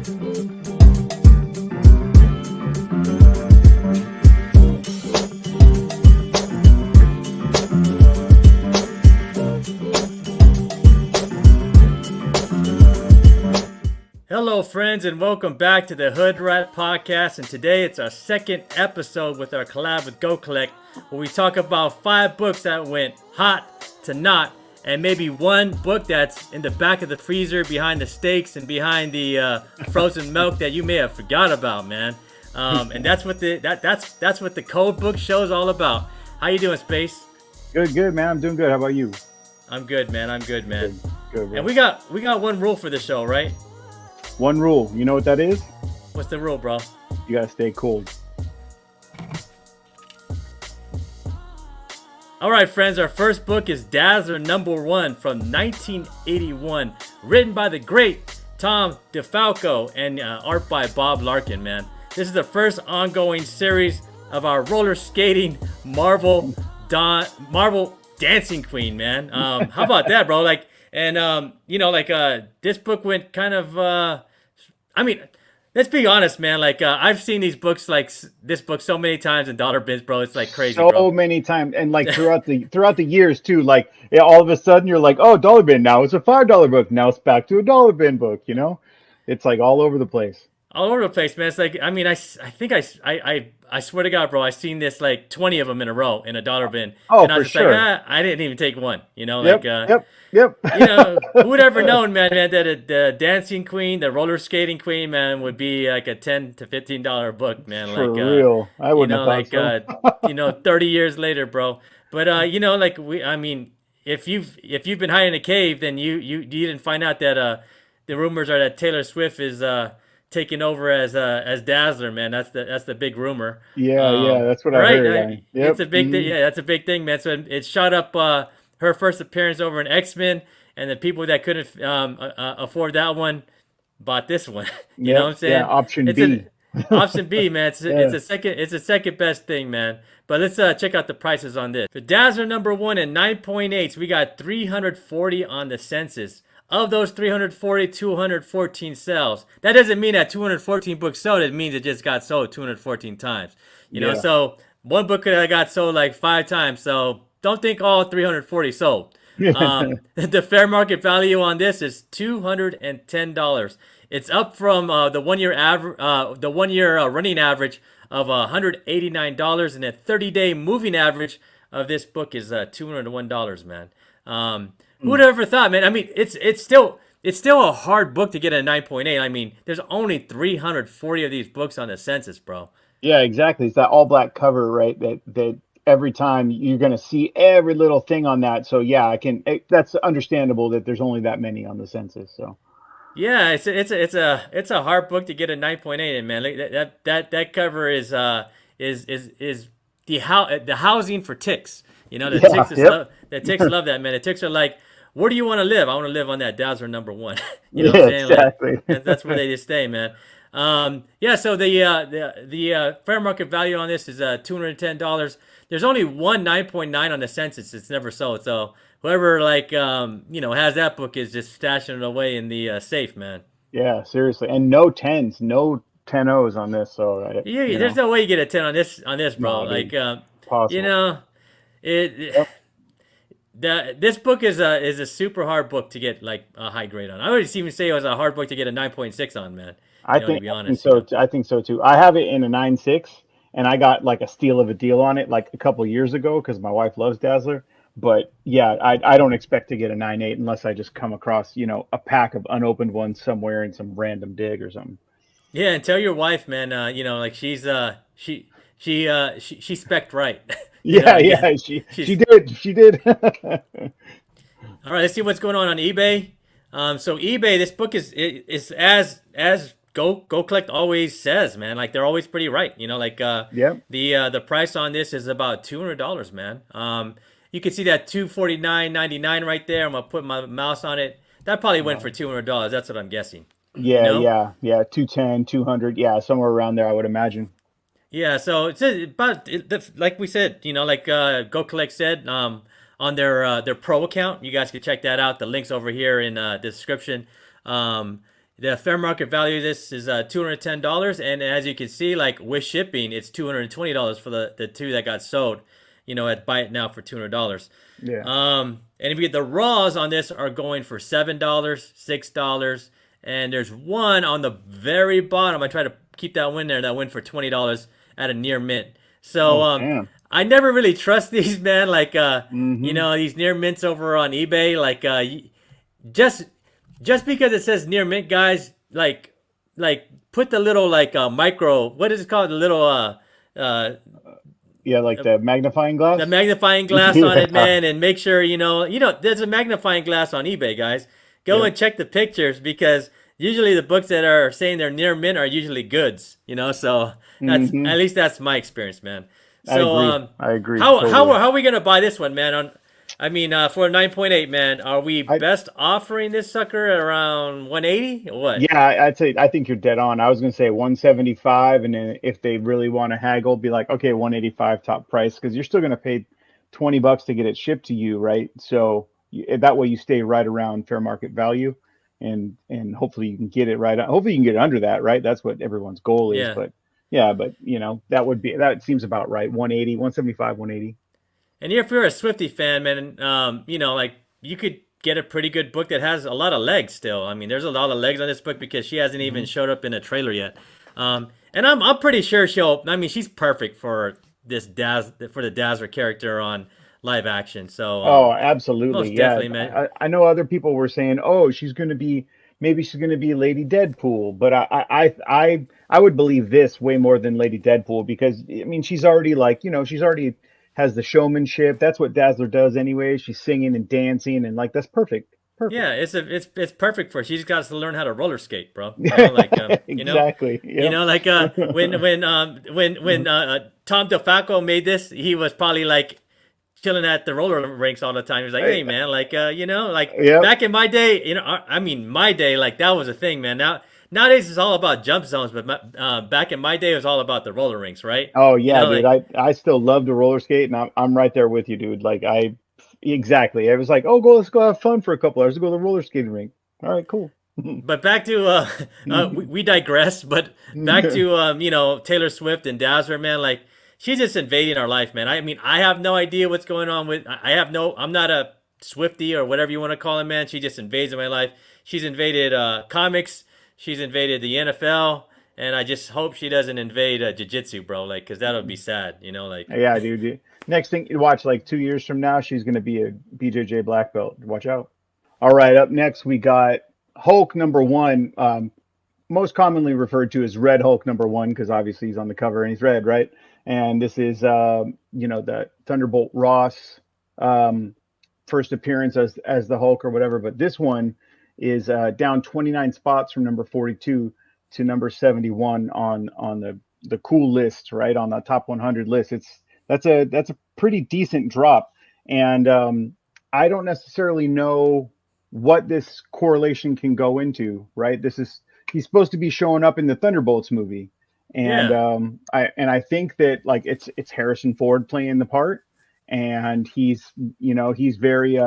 Hello, friends, and welcome back to the Hoodrat podcast. And today it's our second episode with our collab with GoCollect, where we talk about 5 books that went hot to not, and maybe one book that's in the back of the freezer behind the steaks and behind the frozen milk that you may have forgot about, man. And that's what that's what the code book show is all about. How you doing, Space? Good, man. I'm doing good. How about you? I'm good, man. Good, bro. And we got one rule for the show, right? One rule. You know what that is? What's the rule, bro? You gotta stay cool. All right, friends. Our first book is Dazzler #1 from 1981, written by the great Tom DeFalco and art by Bob Larkin. Man, this is the first ongoing series of our roller skating Marvel dancing queen. Man, how about that, bro? This book went kind of. Let's be honest, man. I've seen these books, this book, so many times in dollar bins, bro. It's like crazy, bro. So many times, and throughout the years too. All of a sudden, you're like, oh, dollar bin. Now it's a $5 book. Now it's back to a dollar bin book. You know, it's like all over the place. All over the place, man. It's like, I swear to God, bro, I've seen this 20 of them in a row in a dollar bin. Oh, and I was for sure. I didn't even take one. You know, Yep. Who would ever known, man, that the dancing queen, the roller skating queen, man, would be like a $10 to $15 book, man. For real, I wouldn't have thought so. 30 years later, bro. But if you've been hiding in a cave, then you didn't find out that the rumors are that Taylor Swift is taking over as Dazzler, man. That's the big rumor. Yeah, that's what I heard. Yep. It's a big thing. Yeah, that's a big thing, man. So it shot up her first appearance over in X-Men, and the people that couldn't afford that one bought this one. You know what I'm saying? Yeah, option B. Option B, man. It's a second best thing, man. But let's check out the prices on this. The Dazzler #1 and 9.8s, we got 340 on the census. Of those 340, 214 sells. That doesn't mean that 214 books sold. It means it just got sold 214 times. You know, so one book that got sold 5 times. So don't think all 340 sold. The fair market value on this is $210. It's up from the 1 year average, running average of $189, and the 30-day moving average of this book is $201, man. Who would have ever thought, man? I mean, it's still a hard book to get a 9.8. I mean, there's only 340 of these books on the census, bro. Yeah, exactly. It's that all black cover, right? That every time you're gonna see every little thing on that. So yeah, that's understandable that there's only that many on the census. So yeah, it's a hard book to get a 9.8 in, man. That cover is the housing for ticks. You know, the ticks love that, man. The ticks are like, where do you want to live? I want to live on that Dazzler #1. You know what I'm saying? Exactly. That's where they just stay, man. So the fair market value on this is $210. There's only one 9.9 on the census. It's never sold. So whoever has that book is just stashing it away in the safe, man. Yeah, seriously. And no 10s, no 10-0s on this. So there's no way you get a 10 on this, bro. No, possible. This book is a super hard book to get a high grade on. I would even say it was a hard book to get a 9.6 on, man. To be honest, I think so too. I have it in a 9.6, and I got a steal of a deal on it a couple years ago because my wife loves Dazzler. But yeah, I don't expect to get a 9.8 unless I just come across a pack of unopened ones somewhere in some random dig or something. Yeah, and tell your wife, man. She's she spec'd right. She did. She did. All right, let's see what's going on eBay. So eBay, this book is as GoCollect always says, man. They're always pretty right. The price on this is about $200, man. You can see that $249.99 right there. I'm gonna put my mouse on it. That probably went for $200. That's what I'm guessing. Yeah. 210, 200. Yeah, somewhere around there, I would imagine. Yeah, so it's about like we said, GoCollect said on their pro account. You guys can check that out. The link's over here in the description. The fair market value of this is $210, and as you can see, like with shipping, it's $220 for the two that got sold. At Buy It Now for $200. Yeah. And if you get the raws on this are going for $7, $6, and there's one on the very bottom. I try to keep that one there. That went for $20 at a near mint. So Damn. I never really trust these, man. Like Mm-hmm. these near mints over on eBay. Like just just because it says near mint, guys, like put the little like micro, what is it called, the little uh Yeah, like the magnifying the glass. magnifying glass on it, Yeah. man, and make sure there's a magnifying glass on eBay, guys. Go Yeah. and check the pictures, because usually the books that are saying they're near mint are usually goods, so Mm-hmm. at least that's my experience, man. I So agree. I agree how totally. are we gonna buy this one, man? For 9.8, man, are we I best offering this sucker around 180 or what? Yeah, I'd say I think you're dead on. I was gonna say 175, and then if they really want to haggle, be like, okay, 185 top price, because you're still gonna pay $20 to get it shipped to you, right? So that way you stay right around fair market value, and hopefully you can get it right. Hopefully you can get it under that, right? That's what everyone's goal is. Yeah. But yeah, but that seems about right. 180, 175, 180. And if you're a Swifty fan, man, like you could get a pretty good book that has a lot of legs still. I mean, there's a lot of legs on this book because she hasn't even Mm-hmm. showed up in a trailer yet. And I'm pretty sure I mean, she's perfect for the Dazzler character on live action. So, Oh, absolutely. most Yeah. definitely, man. I know other people were saying, oh, maybe she's going to be Lady Deadpool, but I would believe this way more than Lady Deadpool because, I mean, she's already like, she's already has the showmanship. That's what Dazzler does anyway. She's singing and dancing and like, that's perfect. Perfect. Yeah, it's perfect for her. She just got to learn how to roller skate, bro. Exactly. Yep. Like when Tom DeFalco made this, he was probably like chilling at the roller rinks all the time. He was like, "Hey, man, like like Yep. back in my day, I mean, my day, like that was a thing, man. Nowadays it's all about jump zones, but back in my day it was all about the roller rinks, right? Oh yeah, dude. Like I still love to roller skate, and I'm right there with you, dude. Like exactly. I was like, oh, let's go have fun for a couple hours. Let's go to the roller skating rink. All right, cool. But back to we digress. But back to Taylor Swift and Dazzler, man. Like she's just invading our life, man. I mean, I have no idea what's going on with. I'm not a Swifty or whatever you want to call it, man. She just invades in my life. She's invaded comics. She's invaded the NFL, and I just hope she doesn't invade jiu-jitsu, bro. Like, cause that would be sad, like. Yeah, dude. Next thing you watch, like 2 years from now, she's gonna be a BJJ black belt. Watch out. All right, up next we got Hulk #1, most commonly referred to as Red Hulk #1 because obviously he's on the cover and he's red, right? And this is the Thunderbolt Ross first appearance as the Hulk or whatever. But this one is down 29 spots from number 42 to number 71 on the cool list, right, on the top 100 list. That's a pretty decent drop, and I don't necessarily know what this correlation can go into, right? He's supposed to be showing up in the Thunderbolts movie, and Yeah. I think that like it's Harrison Ford playing the part, and he's very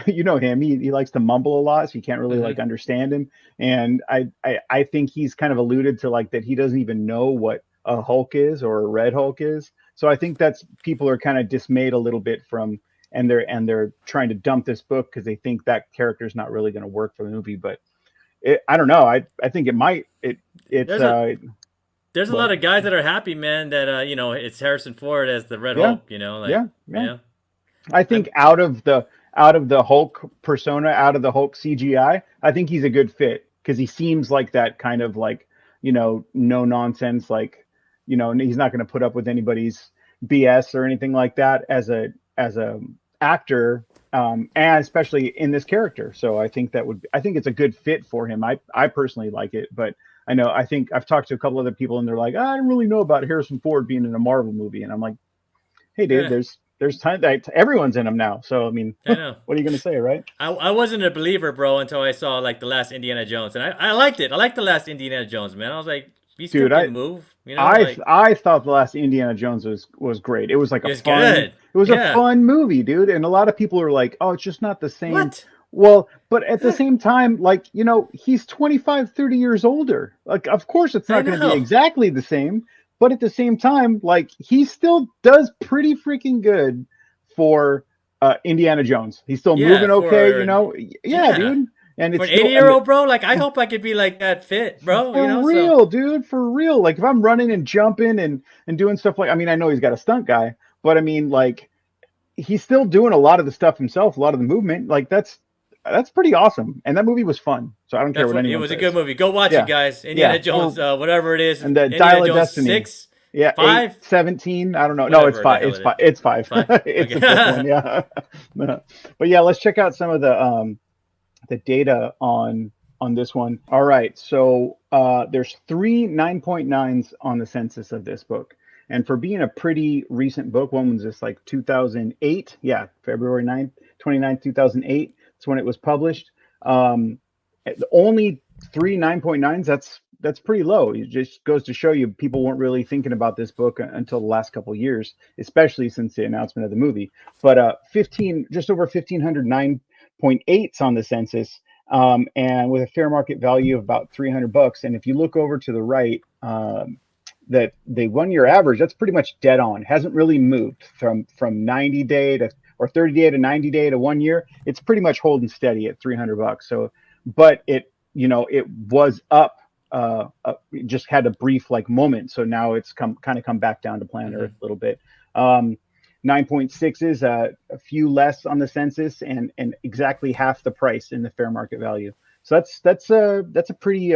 him, he likes to mumble a lot, so you can't really like Hmm. understand him, and I think he's kind of alluded to like that he doesn't even know what a Hulk is or a Red Hulk is. So I think that's people are kind of dismayed a little bit from, and they're trying to dump this book because they think that character is not really going to work for the movie. But I don't know. I think it might. It's There's a there's a lot what? of guys that are happy, man, that it's Harrison Ford as the Red Yeah, Hulk. Like yeah, yeah. yeah. I think I'm out of the Hulk persona, out of the Hulk CGI, I think he's a good fit because he seems like that kind of like no nonsense, like he's not going to put up with anybody's BS or anything like that as a actor, and especially in this character. So I think it's a good fit for him. I personally like it, but I think I've talked to a couple other people and they're like, I don't really know about Harrison Ford being in a Marvel movie, and I'm like, hey, dude, yeah, there's time that everyone's in them now. So I mean, I what know. are you gonna say, right? I wasn't a believer, bro, until I saw like the last Indiana Jones, and I liked it. I liked the last Indiana Jones, man. I was like, he still Dude, can move, I like I thought the last Indiana Jones was great. It was like it's good. it was a Yeah. fun movie, dude. And a lot of people are like, oh, it's just not the same. What? Well, but at the same time, like, he's 25, 30 years older. Like, of course, it's I not going to be know. exactly the same, but at the same time, like, he still does pretty freaking good for Indiana Jones. He's still Yeah, moving okay, for Yeah, yeah. dude. And For it's an still, 80-year old bro, like I hope I could be like that fit, bro, you for know? So real, dude, for real. Like, if I'm running and jumping and doing stuff like, I mean, I know he's got a stunt guy, but I mean, like, he's still doing a lot of the stuff himself, a lot of the movement. Like that's pretty awesome. And that movie was fun. So I don't care that's what what it anyone was a good says. movie. Go watch it, Yeah. guys. Indiana Yeah. Jones, whatever it is. And the Indiana Dial of Jones Destiny. 6, Yeah, 8, 5, 17. I don't know. No, it's whatever the five. hell It's it is. five. It's five. 5. It's the fifth one. Okay. Yeah. But yeah, let's check out some of the data on this one. All right. So there's three 9.9s on the census of this book. And for being a pretty recent book, one was just like 2008. Yeah, February 9th, 29th, 2008. That's when it was published. Um, only three 9.9s. That's pretty low. It just goes to show you people weren't really thinking about this book until the last couple of years, especially since the announcement of the movie. But 15, just over 1,500 9.8s on the census, and with a fair market value of about $300. And if you look over to the right, that the 1 year average, that's pretty much dead on. Hasn't really moved from 90 day to or 30 day to 90 day to 1 year. It's pretty much holding steady at $300. So, but it was up. Just had a brief like moment. So now it's kind of come back down to planet Earth Hmm. a little bit. 9.6 is a few less on the census and exactly half the price in the fair market value. So that's a pretty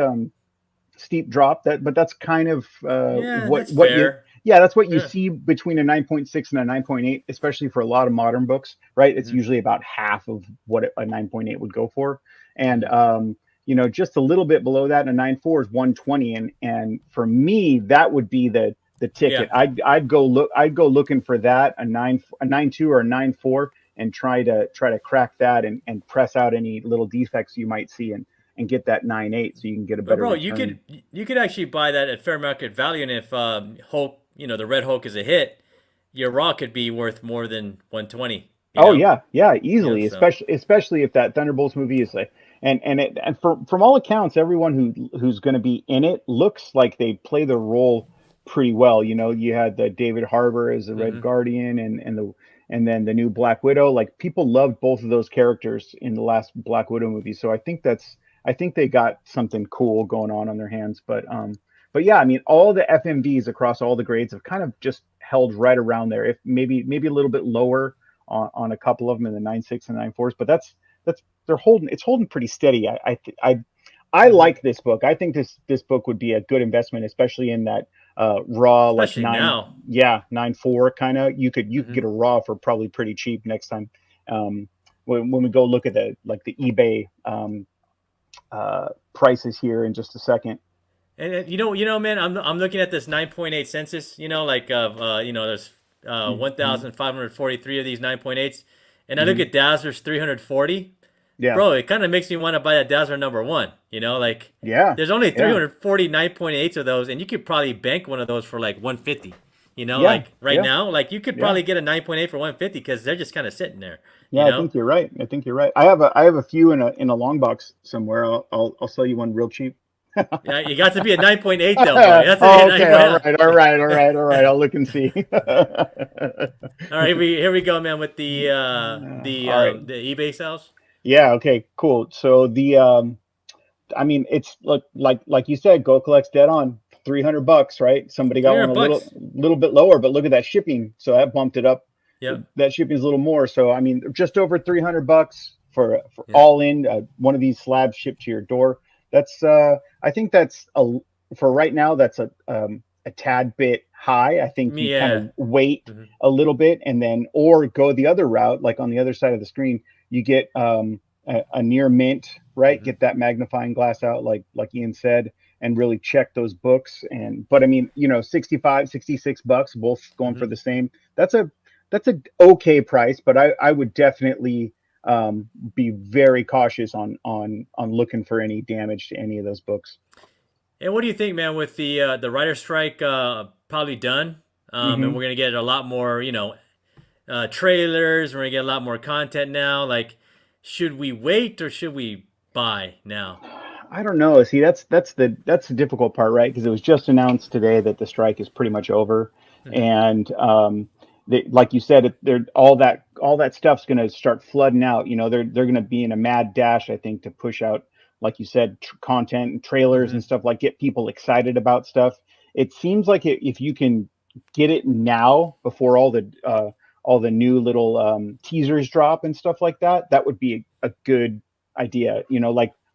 steep drop. But that's kind of Yeah, that's what you fair. yeah, that's what you Yeah. see between a 9.6 and a 9.8, especially for a lot of modern books, right? It's Hmm. usually about half of what a 9.8 would go for. And Hmm. just a little bit below that, and a 9.4 is 120. And for me, that would be the Yeah. ticket. I'd go looking for that, a 9.2 or a 9.4, and try to crack that and press out any little defects you might see and get that 9.8 so you can get a But better bro, you return. could actually buy that at fair market value, and if Hulk, the Red Hulk is a hit, your Raw could be worth more than 120. Oh yeah, yeah, easily, So. especially if that Thunderbolts movie is like, and from all accounts, everyone who's going to be in it looks like they play the role pretty well. You had the David Harbour as the Red Hmm. Guardian, and then the new Black Widow. Like, people loved both of those characters in the last Black Widow movie, so I think they got something cool going on their hands. But yeah, I mean, all the FMVs across all the grades have kind of just held right around there, if maybe a little bit lower on a couple of them in the 9.6 and 9.4s, but that's it's holding pretty steady. I Hmm. like this book. I think this book would be a good investment, especially in that raw, like Especially now. 9.4 kind of. You could Hmm. get a raw for probably pretty cheap next time. Um, when we go look at the eBay prices here in just a second. And man, I'm looking at this 9.8 census. Like there's Mm-hmm. 1,543 of these 9.8s, and I look Mm-hmm. at Dazzler's 340. Yeah, Bro, it kind of makes me want to buy a Dazzler number one. Like yeah, there's only yeah, 340 9.8s of those, and you could probably bank one of those for like 150. yeah, Like right yeah, now, like you could yeah. probably get a 9.8 for 150 because they're just kind of sitting there. You Yeah, I know, think you're right. I think you're right. I have a few in a long box somewhere. I'll sell you one real cheap. yeah, you got to be a 9.8 though, bro. You have to be a Oh, okay. All right. All 9.8. right. All right. All right. I'll look and see. All right, here we go, man, with the All right. the eBay sales. Yeah. Okay. Cool. So I mean, it's like you said, GoCollect's dead on $300, right? Somebody Three got one hundred a bucks. little bit lower, but look at that shipping. So that bumped it up. Yep. That shipping is a little more. So I mean, just over $300 for Yeah. all in, one of these slabs shipped to your door. That's I think that's for right now. That's a tad bit high. I think you kind Yeah. of wait Hmm. a little bit and then or go the other route, like on the other side of the screen. You get a near mint, right? Hmm. Get that magnifying glass out, like Ian said, and really check those books. But I mean, 65, $66, both going Hmm. for the same. That's a okay price, but I would definitely be very cautious on looking for any damage to any of those books. And what do you think, man? With the writer strike probably done, and Hmm. we're gonna get a lot more, trailers. We're gonna get a lot more content now. Like, should we wait or should we buy now? I don't know. See, that's the difficult part, right? Because it was just announced today that the strike is pretty much over, Hmm. and like you said, they're all that stuff's going to start flooding out. They're going to be in a mad dash, I think, to push out, like you said, content and trailers and Hmm. stuff, like get people excited about stuff. It seems like if you can get it now before all the new little teasers drop and stuff like that, that would be a good idea.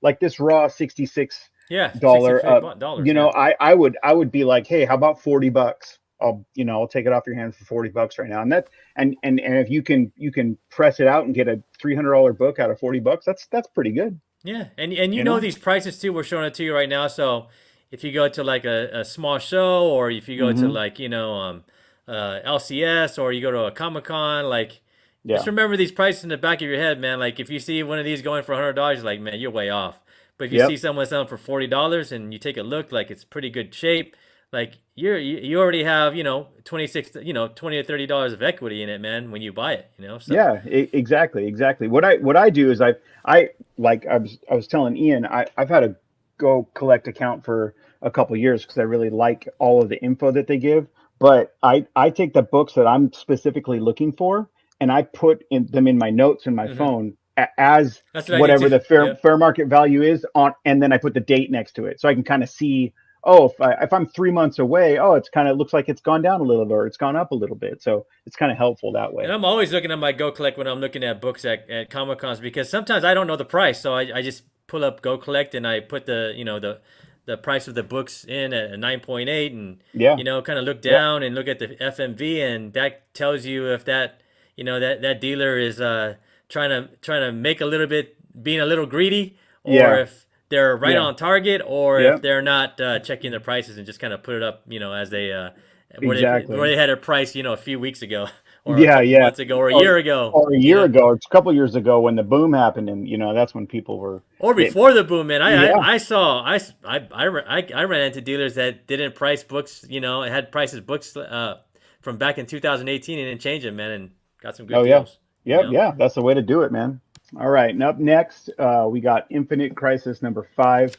Like this raw $66 Yeah, 66 dollars. Yeah. I would be like, hey, how about $40? I'll take it off your hands for $40 right now. And if you can press it out and get a $300 book out of $40, that's pretty good. Yeah, and you You know know? these prices too. We're showing it to you right now. So if you go to like a small show, or if you go to Hmm. like LCS, or you go to a Comic Con, like just Yeah. remember these prices in the back of your head, man. Like if you see one of these going for $100, you're like, man, you're way off. But if you see Yep. someone selling for $40 and you take a look, like it's pretty good shape, like you already have 26 $20 to $30 of equity in it, man, when you buy it. So Yeah. Exactly. What I do is I like I was telling Ian, I've had a Go Collect account for a couple years because I really like all of the info that they give. But I take the books that I'm specifically looking for, and I put them in my notes in my hmm phone as that's what I do whatever too. the fair Yep. fair market value is on, and then I put the date next to it so I can kind of see. Oh, if I'm 3 months away, oh, it's kind of looks like it's gone down a little bit or it's gone up a little bit. So it's kind of helpful that And way. I'm always looking at my Go Collect when I'm looking at books at Comic Cons, because sometimes I don't know the price, so I just pull up Go Collect and I put the price of the books in at a 9.8, and Yeah. kind of look Yep. down and look at the FMV, and that tells you if that dealer is trying to make a little bit, being a little greedy, or Yeah. if they're right Yeah. on target, or if Yep. they're not checking their prices and just kind of put it up, as they where Exactly. they had a price, a few weeks ago, or a Yeah. couple Yeah. months ago, or a Or year ago, or a year ago, or a couple years ago when the boom happened, and that's when people were. or They, before the boom, man. yeah. I saw I ran into dealers that didn't price books, it had prices books from back in 2018 and didn't change them, man, and got some good Oh yeah. deals, Yep. Yeah. That's the way to do it, man. All right. And up next, we got Infinite Crisis #5,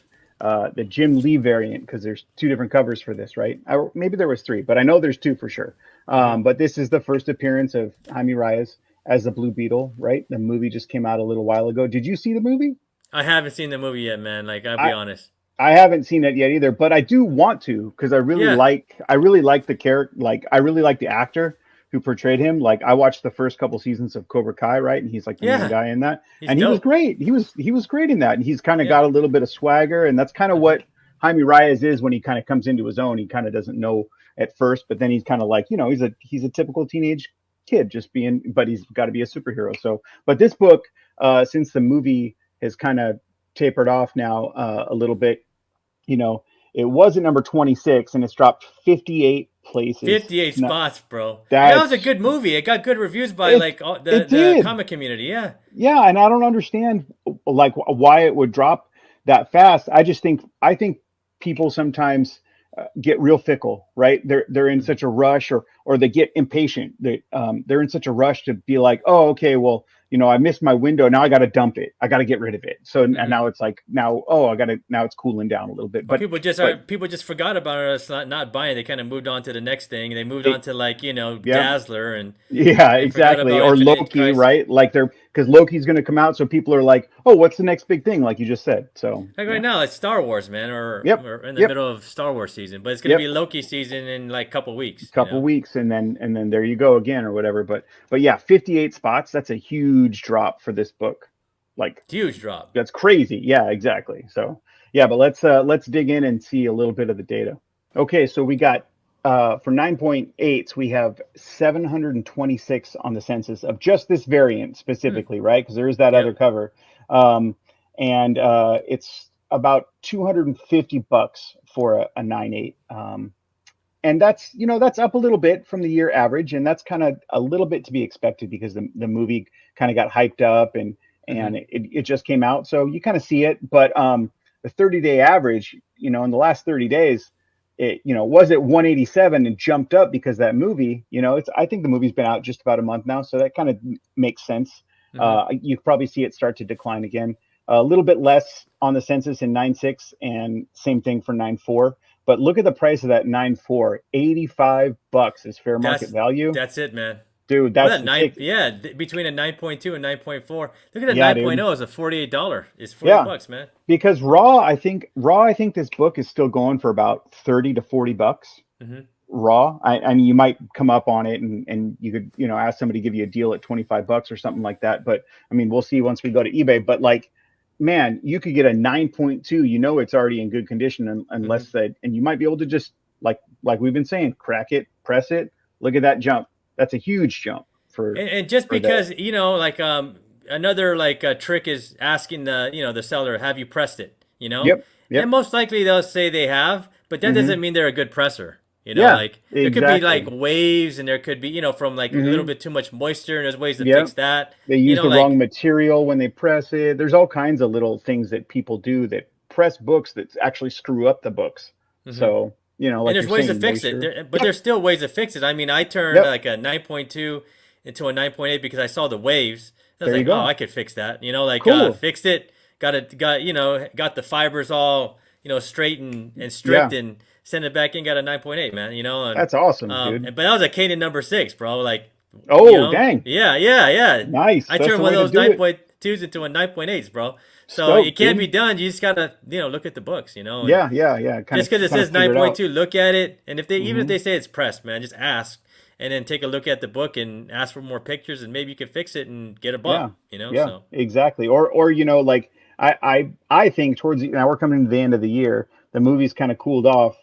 the Jim Lee variant, because there's two different covers for this, right? Maybe there was three, but I know there's two for sure. Hmm. But this is the first appearance of Jaime Reyes as the Blue Beetle, right? The movie just came out a little while ago. Did you see the movie? I haven't seen the movie yet, man. Like, I'll be I honest. I haven't seen it yet either, but I do want to because Yeah, I really like the character, like I really like the actor who portrayed him. Like I watched the first couple seasons of Cobra Kai, right? And he's like the main yeah, guy in that, he's and he was dope. great. He was great in that, and he's kind of Yeah. got a little bit of swagger, and that's kind of Hmm. what Jaime Reyes is when he kind of comes into his own. He kind of doesn't know at first, but then he's kind of like, he's a typical teenage kid just being, but he's got to be a superhero. So, but this book, since the movie has kind of tapered off now a little bit, you know, it was at number 26 and it's dropped 58 places. 58 No, spots, bro. And that was a that's good movie. It got good reviews by it. like all It the did. comic community. Yeah. Yeah, and I don't understand like why it would drop that fast. I think people sometimes get real fickle, right? They're in Hmm. such a rush, or they get impatient. They're in such a rush to be like, oh, okay, well, I missed my window. Now I got to dump it. I got to get rid of it. So and Hmm. now it's like now, oh, I got to now it's cooling down a little bit. Or But people just forgot about us not buying. They kind of moved on to the next thing. They moved on it, to like yeah. Dazzler, Yeah, and forgot exactly. about Or Infinite Loki, Crisis. right? Like because Loki's going to come out, so people are like, "Oh, what's the next big thing?" Like you just said. So Like right yeah. now, it's Star Wars, man, or Yep. we're in the Yep. middle of Star Wars season, but it's gonna Yep. be Loki season in like a couple weeks. Couple weeks, and then there you go again, or whatever. But yeah, 58 spots. That's a huge drop for this book. Like Huge drop. that's crazy. Yeah, exactly. So yeah, but let's dig in and see a little bit of the data. Okay, so we got for 9.8s, we have 726 on the census of just this variant Hmm. specifically, right? Because there is that other Yep. cover, um, and it's about $250 for a 9.8, and that's up a little bit from the year average, and that's kind of a little bit to be expected because the movie kind of got hyped up, and Hmm. it just came out, so you kind of see it, but the 30-day average, in the last 30 days, it was at 187 and jumped up because that movie, I think the movie's been out just about a month now, so that kind of makes sense. You probably see it start to decline again. A little bit less on the census in 9.6, and same thing for 9.4. But look at the price of that 9.4. $85 is fair market value. That's it, man. Dude, Well, that's that the nine, ticket. yeah, between a 9.2 and 9.4. Look at the Yeah, 9.0 dude. is a $48. It's Yeah. $48, man. Because raw, I think this book is still going for about 30 to $40 Hmm. raw. I mean, you might come up on it, and you could, ask somebody to give you a deal at $25 or something like that. But I mean, we'll see once we go to eBay. But like, man, you could get a 9.2. It's already in good condition, Hmm. unless that, and you might be able to just like we've been saying, crack it, press it. Look at that jump. That's a huge jump for And just for that. because, like another like trick is asking the seller, have you pressed it? Yep. And Yep. most likely they'll say they have, but that Hmm. doesn't mean they're a good presser. Yeah. Like there could be like Exactly. waves, and there could be from like a little Hmm. bit too much moisture, and there's ways to fix Yep. that. They use the wrong Like. material when they press it. There's all kinds of little things that people do that press books that actually screw up the books. Mhm. So, And like there's you're ways to saying, fix it. moisture. But Yep. there's still ways to fix it. I mean, I turned Yep. like a 9.2 into a 9.8 because I saw the waves. I was There you like, oh, go. I could fix that. Like Cool. fixed it. Got the fibers all straight and stripped, Yeah. and sent it back in. Got a 9.8, man. And That's awesome, dude. but that was a Canon number 6, bro. Like, Oh, dang. yeah, yeah, yeah. Nice. I That's turned the one way of to those do it. 9.2s into a 9.8s, bro. So it Stoked, can be dude. done. You just gotta look at the books, and Yeah, yeah, yeah. Kind just of because it kind of says figure it out. 9.2, look at it. And even if Hmm. they say it's pressed, man, just ask, and then take a look at the book and ask for more pictures, and maybe you can fix it and get a Yeah. bump. Yeah, So exactly. Or like I think towards now we're coming to the end of the year. The movie's kind of cooled off.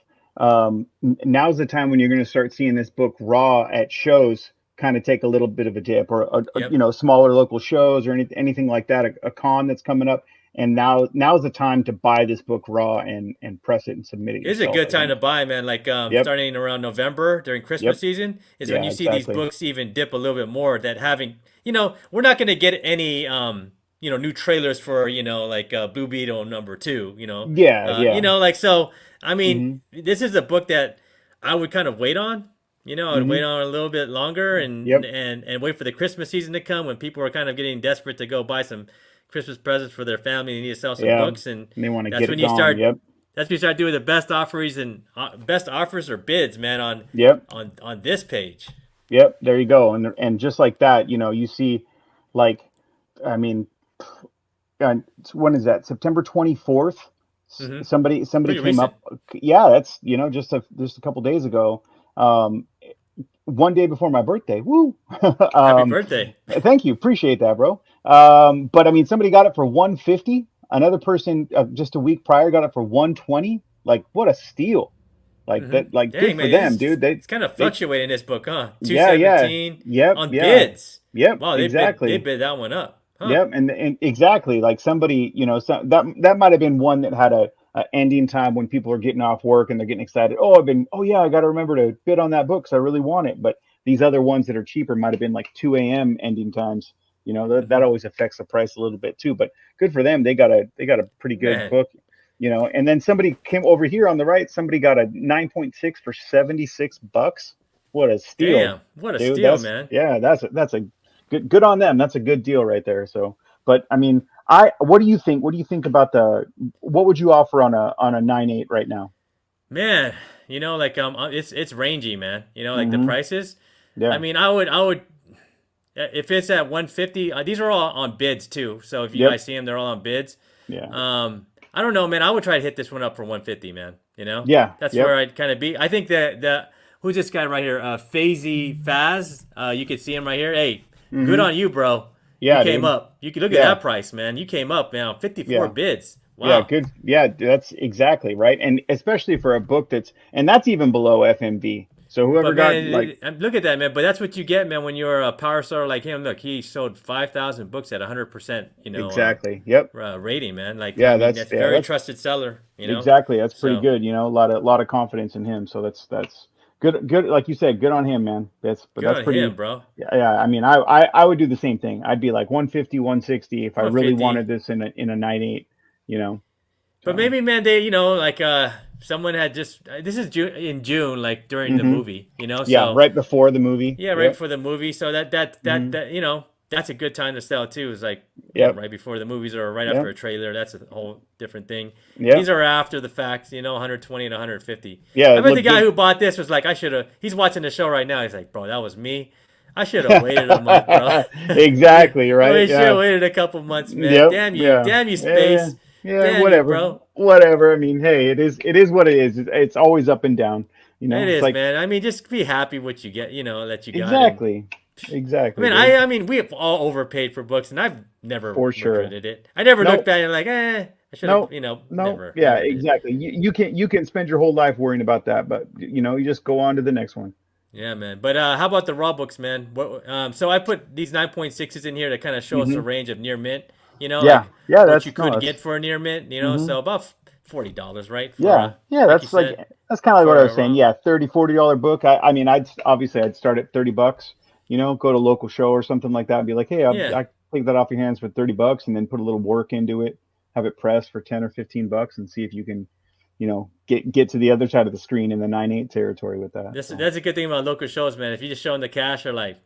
Now's the time when you're going to start seeing this book raw at shows kind of take a little bit of a dip, or yep. smaller local shows or anything like that, a con that's coming up. And now's the time to buy this book raw and press it and submit it It's a yourself, good I time think. to buy, man. Like Yep. starting around November during Christmas Yep. season is when Yeah, you see these exactly. books even dip a little bit more. That having, we're not gonna get any new trailers for like Blue Beetle number 2. Yeah, yeah. Like so. I mean, Mhm. this is a book that I would kind of wait on. I'd wait Mhm. on a little bit longer, and Yep. and and wait for the Christmas season to come when people are kind of getting desperate to go buy some Christmas presents for their family and need to sell some Yeah. books, and And they want to that's get it when you gone. start Yep. that's when you start doing the best offers and best offers or bids, man, on Yep. on this page. Yep, there you go. And just like that, you see, like, I mean, when is that? September 24th. Hmm. Somebody Pretty came recent. up. Yeah, that's just a couple days ago. Um, one day before my birthday. Woo! Happy um, birthday. Thank you, appreciate that, bro. But I mean, somebody got it for 150. Another person just a week prior got it for 120. Like, what a steal! Like Hmm. that. Like, good Dang, for man, them, dude. They it's kind of they fluctuating this book, huh? Yeah, yeah. 217 Yep, on yeah. bids. Yep, Wow, they exactly. bid that one up, huh? Yep, and exactly, like somebody, that might have been one that had a ending time when people are getting off work and they're getting excited. Oh yeah, I got to remember to bid on that book because I really want it. But these other ones that are cheaper might have been like 2 a.m. ending times. That Hmm. always affects the price a little bit too. But good for them, they got a pretty good Man, book. And then somebody came over here on the right. Somebody got a 9.6 for $76. What a steal, damn, what a dude. steal, man. That's a good on them. That's a good deal right there. So, but I mean, what do you think? What do you think about what would you offer on a 9.8 right now? Man, like it's rangy, man. Like the Hmm. prices. I Yeah. mean, I would if it's at 150. These are all on bids too. So if you Yep. guys see them, they're all on bids. Yeah. I don't know, man. I would try to hit this one up for 150, man. Yeah. That's where Yep. I'd kind of be. I think that who's this guy right here? Fazy Faz. You could see him right here. Hey, good Hmm. on you, bro. You Yeah, came dude. up. You could look at Yeah. that price, man. You came up, man. 54 Yeah. bids. Yeah. Wow. Good. Yeah. That's exactly right. And especially for a book that's even below FMV. So whoever But got like, man, look at that, man. But that's what you get, man, when you're a power star like him. Look, he sold 5,000 books at 100%, exactly. Yep. rating, man. Like, I Yeah. mean, That's that's yeah. very That's trusted seller. exactly. That's pretty So, good. A lot of confidence in him. So that's good. Good. Like you said, good on him, man. But good that's on him, pretty. bro. Yeah. Yeah. I mean, I would do the same thing. I'd be like 150, 160 if I really 150. wanted this in a 9.8. You know. But So. maybe, man, they, like, someone had just, this is June, like during the Hmm. movie, Yeah. so Right before the movie. yeah, right Yep. before the movie. So that, Hmm. that's a good time to sell too. It's like, Yep. right before the movies or right after Yep. a trailer. That's a whole different thing. These Yep. are after the fact, 120 and 150. I Yeah. bet the guy Legit. who bought this was like, I should have. He's watching the show right now. He's like, bro, that was me. I should have waited a month, bro. Exactly. Right. I should have Yeah. waited a couple months, man. Yep. Yeah. Damn you, Yeah. space. Yeah. Damn you, Whatever. bro. Whatever. I mean, hey, it is what it is. It's always up and down. It It's is, like man. I mean, just be happy what you get, that you got, and exactly. I Exactly, mean, dude. I mean, we have all overpaid for books, and I've never For sure. regretted it. I never looked No. back and like, I should have, No. No. never, Yeah. never did. Exactly. You can spend your whole life worrying about that, but you just go on to the next one. Yeah, man. But how about the raw books, man? So I put these 9.6s in here to kind of show us the Hmm. range of near mint. Yeah. Like Yeah. what you That's no. could get for a near mint. Hmm. So about $40, right? For Yeah, yeah, like you that's like said, that's kind of like what I for was a saying. raw. Yeah, $30, $40 book. I mean, I'd start at $30. Go to a local show or something like that and be like, hey, Yeah. I take that off your hands for $30, and then put a little work into it, have it pressed for 10 or $15, and see if you can, get to the other side of the screen in the 9/8 territory with that. So, That's a good thing about local shows, man. If you just show them the cash, they're like,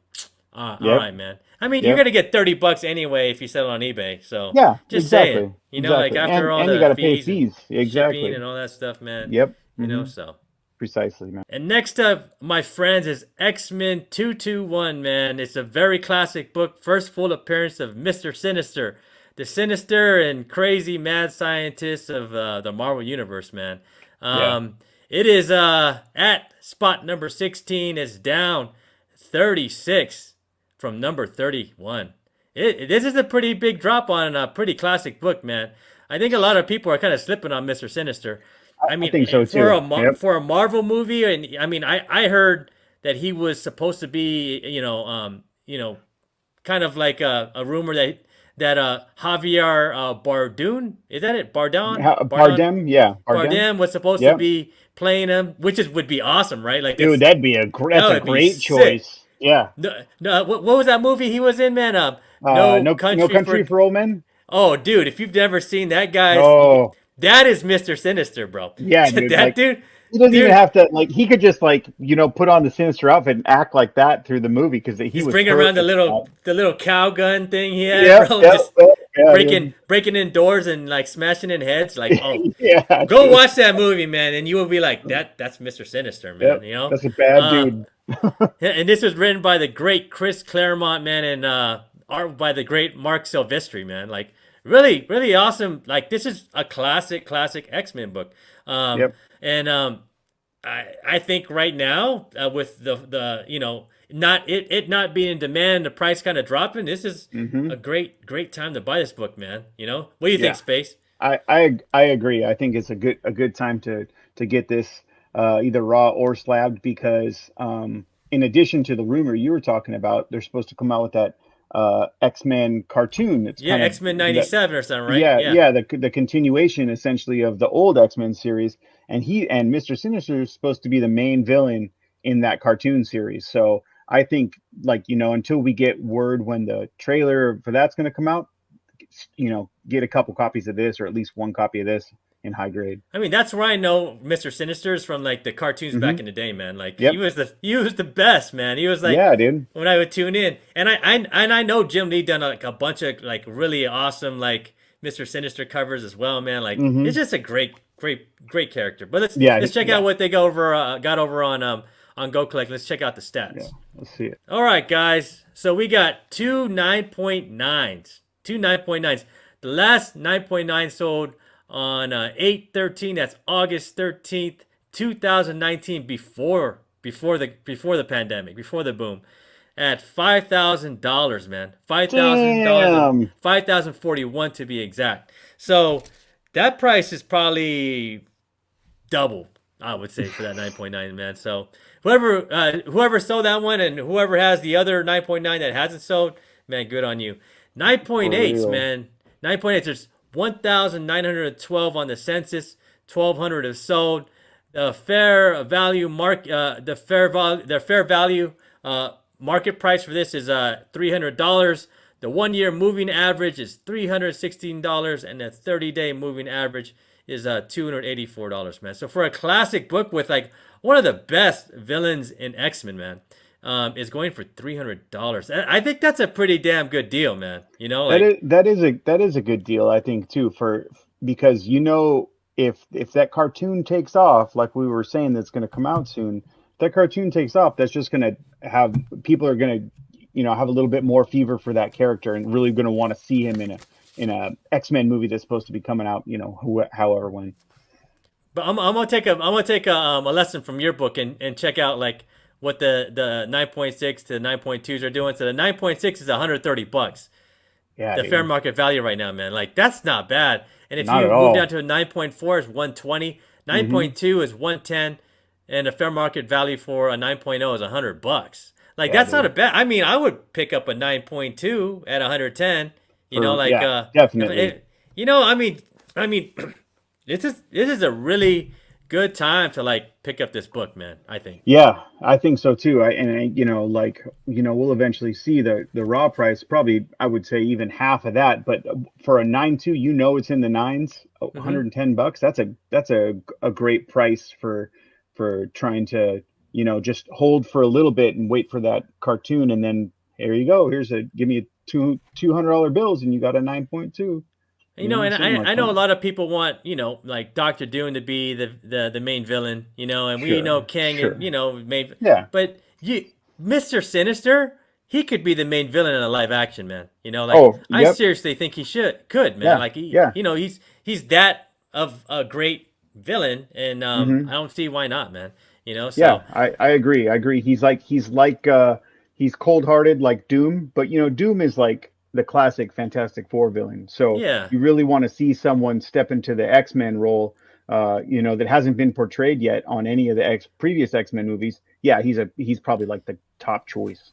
all yep, right, man. I mean, you're yep, gonna get $30 anyway if you sell it on eBay. So yeah, just saying, exactly, like exactly, after all and you the got to pay fees and fees, shipping exactly. and all that stuff, man. Yep, hmm, So. precisely, man. And next up, my friends, is X-Men 221, man. It's a very classic book. First full appearance of Mr. Sinister, the sinister and crazy mad scientist of the Marvel Universe, man. Yeah, It is at spot number 16. It's down 36 from number 31. This is a pretty big drop on a pretty classic book, man. I think a lot of people are kind of slipping on Mr. Sinister. I I mean, think so for too. Yep. a Marvel movie, and I mean, I heard that he was supposed to be, kind of like a rumor that Javier Bardem, is that it? Bardem, yeah, Bardem. Bardem was supposed to Yep. be playing him, which would be awesome, right? Like Dude, that that's a would be great sick. choice. Yeah. No, no, what was that movie he was in, man? No No Country Country for. for Old Men. Oh, dude, if you've never seen that, guys, Oh, that is Mr. Sinister, bro. yeah, dude. That Like dude, he doesn't even dude, have to like he could just like put on the sinister outfit and act like that through the movie because he he's was bringing around perfect for that. the little cow gun thing he had, Yep, bro. yep, Just yep, yeah, dude. breaking in doors and like smashing in heads. Like, oh, Yeah, go dude. watch that movie, man, and you will be like, that's Mr. Sinister, man. Yep. That's a bad Uh, dude. and this was written by the great Chris Claremont, man, and art by the great Mark Silvestri, man. Like, really, really awesome. Like, this is a classic X-Men book. Um, Yep. and I think right now, with the not not being in demand, the price kind of dropping. This is Hmm. a great time to buy this book, man. What do you think, Yeah. Space? I agree. I think it's a good time to get this either raw or slabbed because in addition to the rumor you were talking about, they're supposed to come out with that X-Men cartoon. It's Yeah, kind of X-Men that. 97 or something, right? Yeah, Yeah. yeah, the continuation essentially of the old X-Men series, and Mr. Sinister is supposed to be the main villain in that cartoon series. So I think like until we get word when the trailer for that's going to come out, get a couple copies of this or at least one copy of this in high grade. I mean, that's where I know Mr. Sinister is from, like the cartoons back Hmm. in the day, man. Like Yep. he was the best, man. He was like Yeah, dude. when I would tune in, and I know Jim Lee done like a bunch of like really awesome like Mr. Sinister covers as well, man. Like it's Hmm. just a great character. But Yeah, let's check out yeah, what they got over on GoCollect. Let's check out the yeah. stats. Let's see it. All right, guys. So we got two 9.9s. Two 9.9s. The last 9.9 sold on 8/13. That's August 13th, 2019, before the pandemic, before the boom, at $5,000, man. $5,000 and Damn. 5,041 to be exact. So that price is probably double, I would say, for that 9.9, man. So whoever sold that one and whoever has the other 9.9 that hasn't sold, man, good on you. For 9.8s, real. man. 9.8. There's 1,912 on the census. 1,200 have sold. The fair value market price for this is $300. The 1 year moving average is $316, and the 30-day moving average is $284, man. So for a classic book with like one of the best villains in X-Men, man, is going for $300. I think that's a pretty damn good deal, man. You know, That like is that is a good deal, I think, too, for because if that cartoon takes off, like we were saying, that's going to come out soon. If that cartoon takes off, that's just going to have people are going to have a little bit more fever for that character and really going to want to see him in a X-Men movie that's supposed to be coming out, however when. but I'm gonna take a lesson from your book and check out like what the 9.6 to 9.2s are doing. So the 9.6 is $130, Yeah, the fair dude. market value right now, man. Like that's not bad. And if Not you at move down all. to a 9.4 is 120, Hmm. 9.2 is 110, and the fair market value for a 9.0 is $100. Like Yeah, that's not a dude. bad. I mean, I would pick up a 9.2 at 110. Like Yeah, if definitely. it, I mean, this is a really good time to like pick up this book, man. I think. Yeah, I think so too. We'll eventually see the raw price, probably I would say even half of that. But for a 9.2, it's in the nines, Hmm. $110. That's a great price for trying to just hold for a little bit and wait for that cartoon, and then here you go. Give me a $200 bills, and you got a 9.2. And Something like I know that. a lot of people want, like Doctor Doom to be the main villain, and we know Sure, Kang, sure. main, Yeah, but Mr. Sinister, he could be the main villain in a live action, man. Like oh, I yep, seriously think could, man. yeah, Like yeah. he's that of a great villain, and I Hmm. don't see why not, man. Yeah, So I agree. I agree. He's cold-hearted like Doom, but Doom is like the classic Fantastic Four villain. So yeah. you really want to see someone step into the X-Men role, that hasn't been portrayed yet on any of the previous X-Men movies. Yeah, he's probably like the top choice.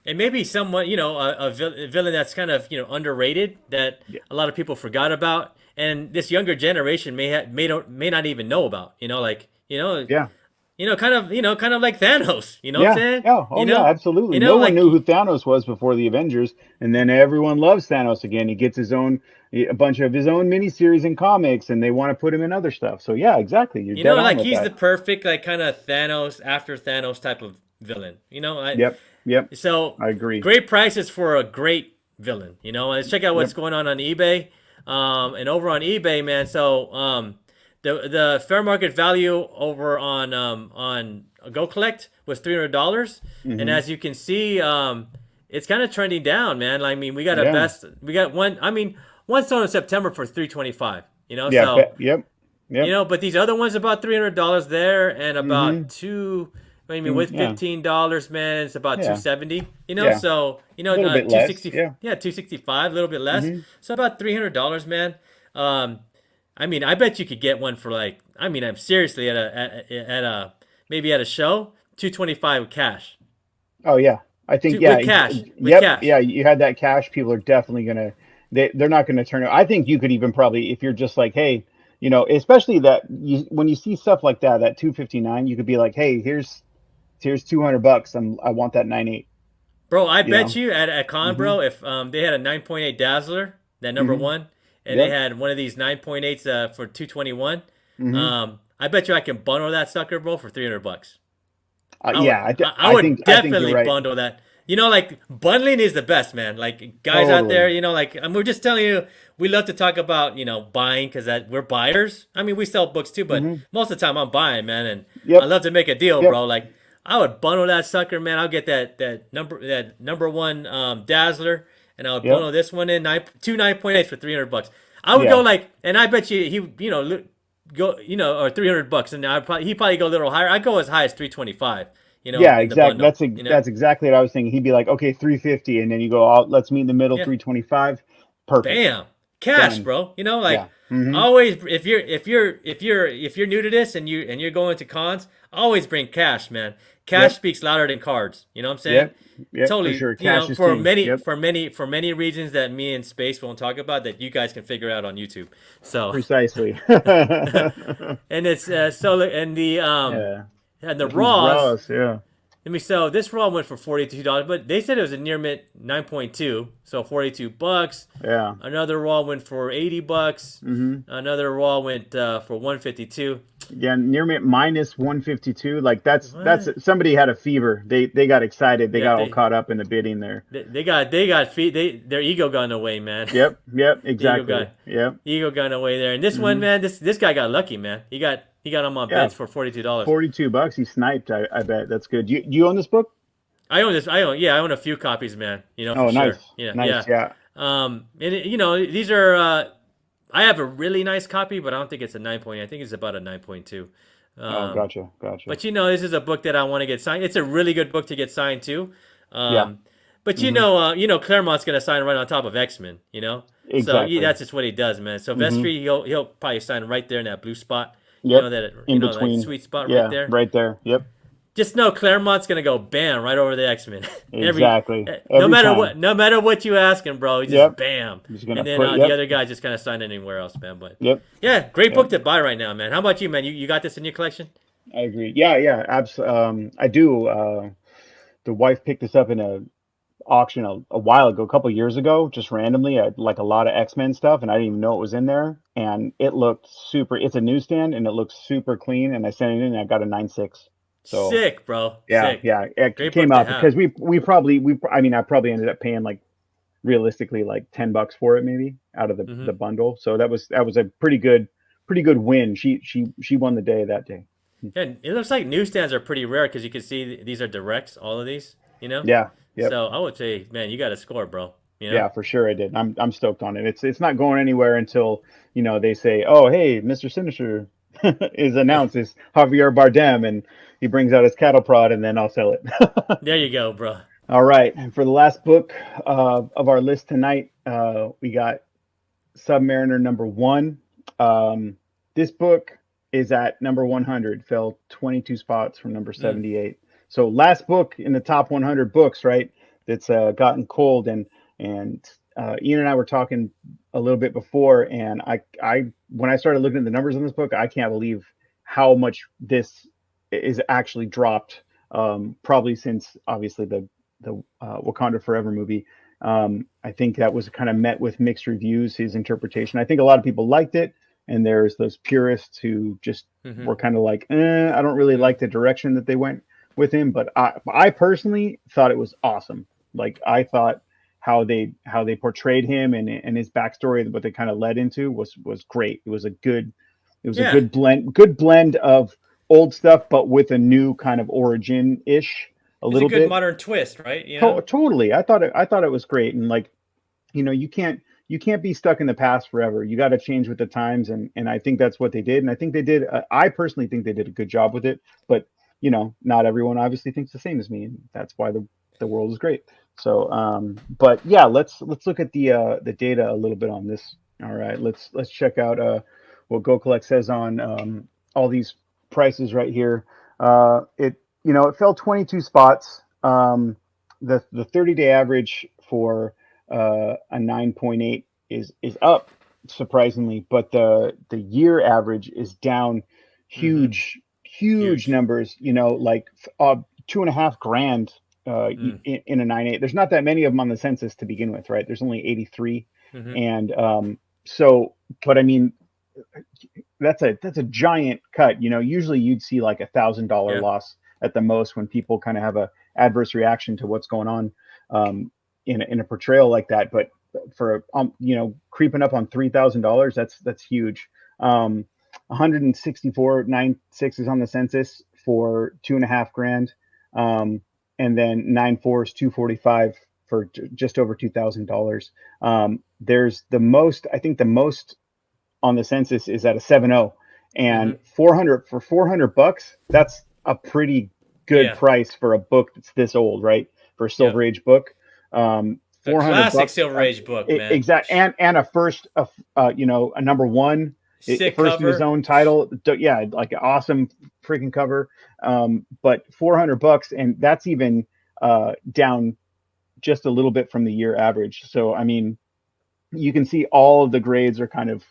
And maybe someone, a villain that's kind of, underrated that Yeah, a lot of people forgot about, and this younger generation may not even know about. yeah, Kind of like Thanos. You know what I'm yeah, saying? yeah. You Oh, yeah, know, absolutely. No one like knew who Thanos was before the Avengers, and then everyone loves Thanos again. He gets a bunch of his own miniseries and comics, and they want to put him in other stuff. So yeah, exactly. You're dead on like with he's the that. perfect like kind of Thanos after Thanos type of villain. Yep, yep. So I agree. great prices for a great villain. Let's check out what's Yep. going on eBay. And over on eBay, man. So the fair market value over on GoCollect was $300, and Hmm. as you can see, it's kind of trending down, man. I mean, Yeah. we got one. I mean, one sold in September for 325. Yeah. Yep. Yep. But these other ones about $300 there, and about Hmm. two. I mean, with Yeah. $15, man, it's about Yeah. 270. Yeah. So A little bit less. 260. Yeah. Yeah, 265, a little bit less. Hmm. So about $300, man. Um, I mean, I bet you could get one for like. I mean, I'm seriously at a maybe at a show 225 with cash. Oh yeah. I think Two, yeah. with cash, with Yep. cash. Yeah. You had that cash. People are definitely gonna. They're not gonna turn it. I think you could even probably, if you're just like, hey, especially when you see stuff like that 259, you could be like, hey, here's $200. I want that 9.8. Bro, I You bet know. you at con, Hmm. bro, if they had a 9.8 Dazzler, that number Hmm. one, and they Yep. had one of these 9.8s for 221, Hmm. I bet you I can bundle that sucker, bro, for $300. I would Yeah. I I would think you're definitely right. bundle that. Like bundling is the best, man. Like guys out there, Totally. like and we're just telling you, we love to talk about buying because that we're buyers. I mean, we sell books too, but Hmm. most of the time I'm buying, man, and I Yep. love to make a deal, Yep. bro. Like I would bundle that sucker, man. I'll get that number one Dazzler, and I would Yep. bundle this one in 9.8 for $300. I would go Yeah. like, and I bet you go or $300, and he probably go a little higher. I go as high as 325. Yeah, In the exactly. bundle. That's exactly what I was thinking. He'd be like, okay, 350, and then you go, oh, let's meet in the middle, Yeah. 325. Perfect. Bam. Cash, Done. bro. Yeah. Like Hmm. always if you're new to this and you're going to cons, always bring cash, man. Cash Yep. speaks louder than cards. You know what I'm saying? Yep. Yep. For Totally, sure. Cash is for king. many Yep. reasons that me and Space won't talk about that you guys can figure out on YouTube. So Precisely. and it's and the Yeah. and the These raws. raws. Yeah. Let me so this raw went for $42, but they said it was a near mint 9.2, so $42. Yeah. Another raw went for $80. Hmm. Another raw went for 152. Yeah, near me minus 152. Like that's What? somebody had a fever. They got excited. They Yeah, got all caught up in the bidding there. they got feet. Their ego got in the way, man. Yep, ego exactly. got Yep. ego got in the way there. And this one, Hmm. man, this guy got lucky, man. He got him on Yeah, bids for $42. 42 bucks. He sniped. I bet that's good. You own this book? I own this. I own a few copies, man. For Oh, sure. nice, Yeah, nice. yeah. Yeah. And these are. I have a really nice copy, but I don't think it's a 9.8. I think it's about a 9.2. Oh, Um, gotcha, gotcha. but this is a book that I want to get signed. It's a really good book to get signed too. Yeah. But Hmm. Claremont's gonna sign right on top of X-Men. So Exactly. that's just what he does, man. So Hmm. Vestry, he'll probably sign right there in that blue spot. Yep. In That between. sweet spot right Yeah, there. right there. Yep. Just know Claremont's gonna go bam right over the X-Men. Exactly. No Every matter time. what, no matter what you ask him, bro, he just Yep. bam. He's And gonna then put. the Yep. other guy just kind of signed anywhere else, man. But Yep. yeah, great Yep. book to buy right now, man. How about you, man? You got this in your collection? I agree. Yeah, yeah. I do. The wife picked this up in a auction a while ago, a couple years ago, just randomly. I like a lot of X-Men stuff, and I didn't even know it was in there. And it looked super. It's a newsstand, and it looks super clean. And I sent it in, and I got a 9.6. So Sick, bro. yeah, Sick. yeah, it Great came book to out have. because we I mean, I probably ended up paying like realistically like 10 bucks for it maybe out of the Hmm. bundle. So that was a pretty good win. She won the day that day. Yeah, it looks like newsstands are pretty rare because you can see these are directs, all of these, you know? Yeah. Yep. So I would say, man, you got to score, bro. You know? Yeah, for sure I did. I'm stoked on it. It's not going anywhere until, they say, "Oh, hey, Mr. Sinister is announced as Javier Bardem," and he brings out his cattle prod, and then I'll sell it. There you go, bro. All right. And for the last book of our list tonight, we got Submariner number one. This book is at number 100, fell 22 spots from number Mm. 78. So last book in the top 100 books, right? That's gotten cold, and Ian and I were talking a little bit before, and I when I started looking at the numbers on this book, I can't believe how much this is actually dropped. Probably since obviously the Wakanda Forever movie. I think that was kind of met with mixed reviews. His interpretation. I think a lot of people liked it, and there's those purists who just Hmm. were kind of like, I don't really Mm. like the direction that they went with him. But I personally thought it was awesome. Like I thought how they portrayed him and his backstory, what they kind of led into was great. It was a Yeah. good blend of old stuff, but with a new kind of origin ish a It's a little good bit. modern twist, right? You know? Totally. I thought it was great, and like you can't be stuck in the past forever. You got to change with the times, and I think that's what they did. And I think they did. I personally think they did a good job with it. But not everyone obviously thinks the same as me, and that's why the world is great. So, but yeah, let's look at the data a little bit on this. All right, let's check out what GoCollect says on all these prices right here. It fell 22 spots. The 30-day average for a 9.8 is up surprisingly, but the year average is down Hmm. huge Huge. numbers. Like 2.5 grand Mm. in a 9.8. There's not that many of them on the census to begin with, right? There's only 83, Hmm. and so, but I mean, that's a giant cut. Usually you'd see like $1,000 Yeah. loss at the most when people kind of have a adverse reaction to what's going on in a portrayal like that. But for creeping up on $3,000, that's huge. 164.96 is on the census for 2.5 grand, and then 94 is 245 for just over $2,000. There's the most. I think the most on the census is at a 7.0, Hmm. and 400 bucks. That's a pretty good Yeah. price for a book that's this old, right? For a Silver Yep. Age book. A 400 classic bucks. Silver Age book, man. Exact, and a first, a number one, Sick first in his cover. own title. Yeah, like an awesome freaking cover. But 400 bucks, and that's even down just a little bit from the year average. So I mean, you can see all of the grades are kind of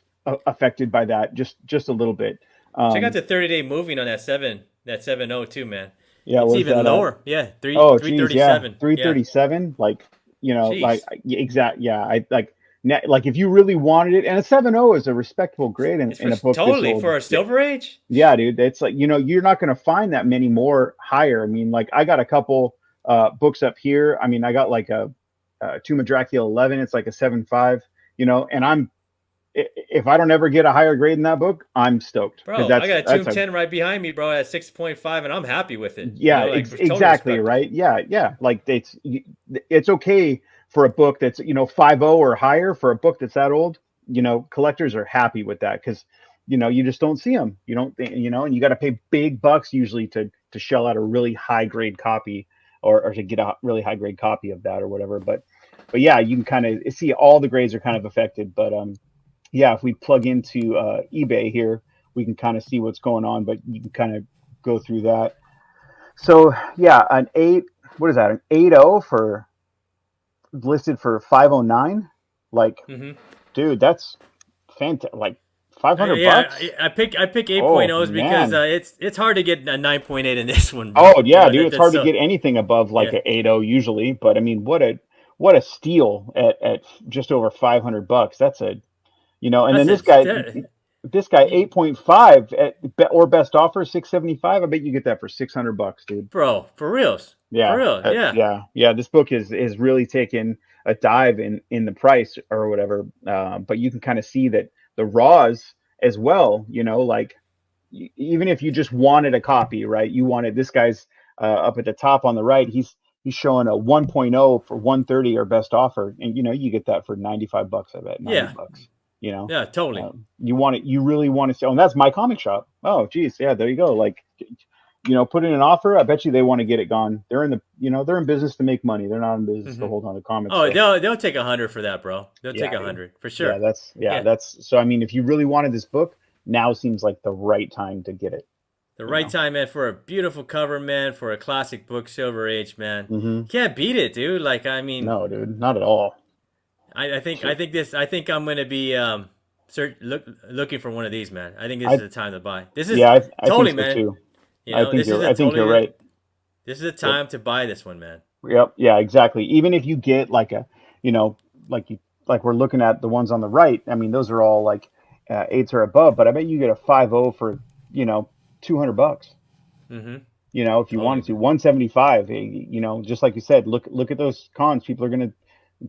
affected by that, just a little bit. Check out Um, the 30-day moving on that 7.0 too, man. yeah, It's where's even that at? lower. Yeah, Oh, geez, yeah, 337. Yeah. 337. Like, Jeez. exact. Yeah, I like. Like if you really wanted it, and a 7.0 is a respectable grade It's in for a book this totally old. for a Silver Age. Yeah, dude, it's like, you're not going to find that many more higher. I mean, like I got a couple books up here. I mean, I got like a Tomb of Dracula 11. It's like a 7.5, and if I don't ever get a higher grade in that book, I'm stoked because Bro, I got a that's Tomb a 10 right behind me, bro, at 6.5, and I'm happy with it. yeah, Like total exactly respect. right. Yeah, yeah. Like it's okay for a book that's 5.0 or higher. For a book that's that old, collectors are happy with that because you just don't see them. You don't and you got to pay big bucks usually to shell out a really high grade copy or to get a really high grade copy of that or whatever. But yeah, you can kind of see all the grades are kind of affected. But yeah, if we plug into eBay here, we can kind of see what's going on. But you can kind of go through that. So yeah, an 8. What is that? An 8.0 for listed for 509. Like, Hmm. dude, that's fantastic. Like 500 Yeah, bucks. I pick Oh 8.0s because man. it's hard to get a 9.8 in this one, bro. Oh yeah, dude. It's That's hard to so get anything above like yeah. a 8.0 usually. But I mean, what a steal at just over 500 bucks. That's and then That's this it. guy. This guy You, 8.5 or best offer 675. I bet you get that for 600 bucks, dude. bro, for reals, for Yeah, real, yeah. yeah. This book is really taking a dive in the price or whatever. But you can kind of see that the raws as well. Like even if you just wanted a copy, right? You wanted this guy's up at the top on the right. He's showing a 1.0 for 130 or best offer, and you get that for 95 bucks. I bet 90 Yeah, bucks. You know, yeah, totally. you want it. You really want to say, oh, and that's my comic shop. Oh, geez, yeah, there you go. Like, put in an offer. I bet you they want to get it gone. They're in they're in business to make money. They're not in business to Hmm. hold on to comics. Oh, So they'll take 100 for that, bro. They'll take yeah, a dude. 100 for Yeah, sure. yeah, Yeah, that's so. I mean, if you really wanted this book, now seems like the right time to get it. the You right know. time, man, for a beautiful cover, man, for a classic book, Silver Age, man. Mm-hmm. Can't beat it, dude. Like, I mean, No, dude, not at all. I think this. I think I'm gonna be looking for one of these, man. I think this is I the time to buy. This is Yeah, I think totally, so man. too. I think you're right. This is a Yep. time to buy this one, man. Yep. Yeah, exactly. Even if you get like like like we're looking at the ones on the right. I mean, those are all like 8s or above. But I bet you get a 5.0 for 200 bucks. Mm-hmm. If you Totally, wanted to, man. 175. Just like you said, look at those cons. People are gonna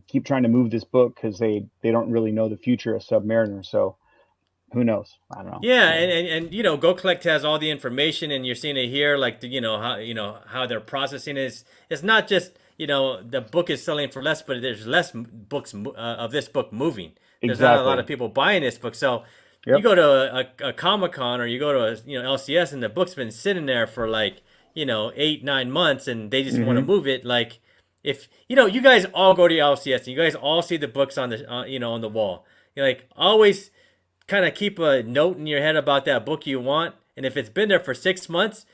keep trying to move this book because they don't really know the future of Submariner. So who knows? I don't know. Yeah, and GoCollect has all the information, and you're seeing it here, like how they're processing it. It's not just the book is selling for less, but there's less books of this book moving. There's not a lot of Exactly. people buying this book, so you Yep. go to a Comic Con or you go to a LCS, and the book's been sitting there for like 8-9 months, and they just want to Hmm. move it. Like if you guys all go to LCS, and you guys all see the books on the on the wall. You're like always kind of keep a note in your head about that book you want, and if it's been there for 6 months,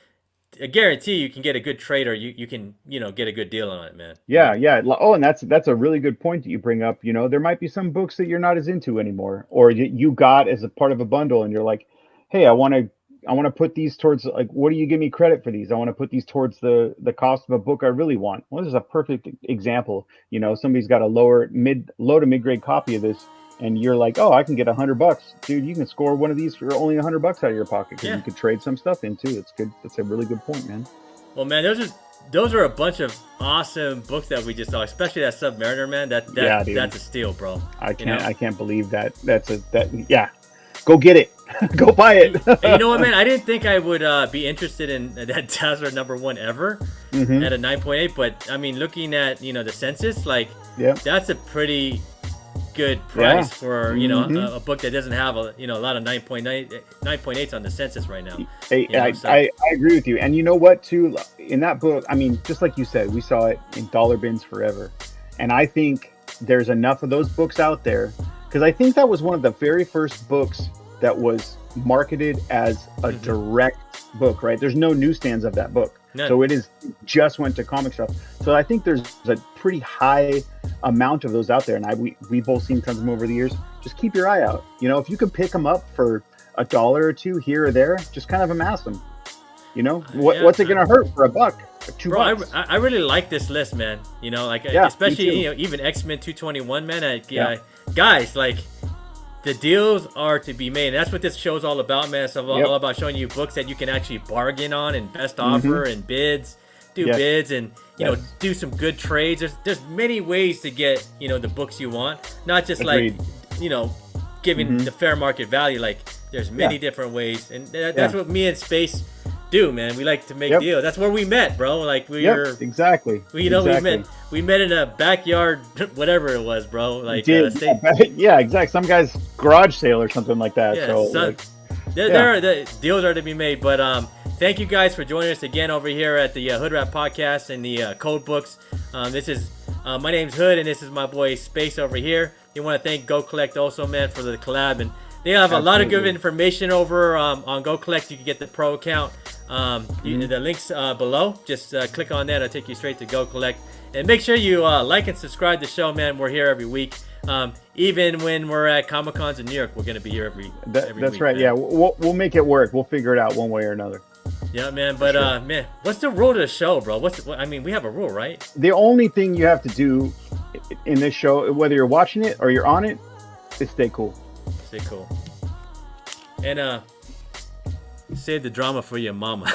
I guarantee you can get a good trade, or you can get a good deal on it, man. Yeah, yeah. Oh, and that's a really good point that you bring up. There might be some books that you're not as into anymore, or you got as a part of a bundle, and you're like, hey, I want to put these towards, like, what do you give me credit for these? I want to put these towards the cost of a book I really want. Well, this is a perfect example. Somebody's got a low to mid grade copy of this, and you're like, oh, I can get $100, dude. You can score one of these for only $100 out of your pocket because Yeah. you could trade some stuff in too. It's good. That's a really good point, man. Well, man, those are a bunch of awesome books that we just saw, especially that Submariner, man. Yeah, dude. That's a steal, bro. I You can't know. I can't believe that. Yeah. Go get it. Go buy And it. you know what, man? I didn't think I would be interested in that Dazzler #1 ever Hmm. at a 9.8, but I mean, looking at the census, like Yeah. that's a pretty good Yeah. price for Hmm. a book that doesn't have a lot of 9.8s on the census right now. I, So I agree with you. And you know what, too? In that book, I mean, just like you said, we saw it in dollar bins forever. And I think there's enough of those books out there because I think that was one of the very first books that was marketed as a mhm, direct book, right? There's no newsstands of that book. none. So just went to comic shops. So I think there's a pretty high amount of those out there. And we both seen tons of them over the years. Just keep your eye out. If you can pick them up for $1 or $2 here or there, just kind of amass them. Yeah, What's it going to hurt for $1? $2. I really like this list, man. You know, like Yeah, me especially too. even X-Men 221, man. Yeah. Guys, like the deals are to be made. And that's what this show's all about, man. It's all about showing you books that you can actually bargain on and best offer and bids, bids, and you know, do some good trades. There's many ways to get, you know, the books you want. Not just Agreed. like, you know, giving the fair market value. Like there's many different ways, and that's what me and Space do, man. We like to make deals. That's where we met, bro. Like exactly. we met in a backyard, whatever it was, bro. Like yeah, exactly. Some guy's garage sale or something like that. Yeah, so the deals are to be made. But thank you guys for joining us again over here at the Hoodrat podcast and the Code Books. This is my name's Hood, and this is my boy Space over here. You want to thank GoCollect also, man, for the collab, and they have a lot of good information over on GoCollect. You can get the pro account. The links below. Just click on that. It'll take you straight to GoCollect. And make sure you like and subscribe to the show, man. We're here every week. Even when we're at Comic Cons in New York, we're gonna be here every that's week, right. Man. Yeah, we'll make it work. We'll figure it out one way or another. Yeah, man. But man, what's the rule to the show, bro? I mean, we have a rule, right? The only thing you have to do in this show, whether you're watching it or you're on it, is stay cool. Stay cool. And save the drama for your mama.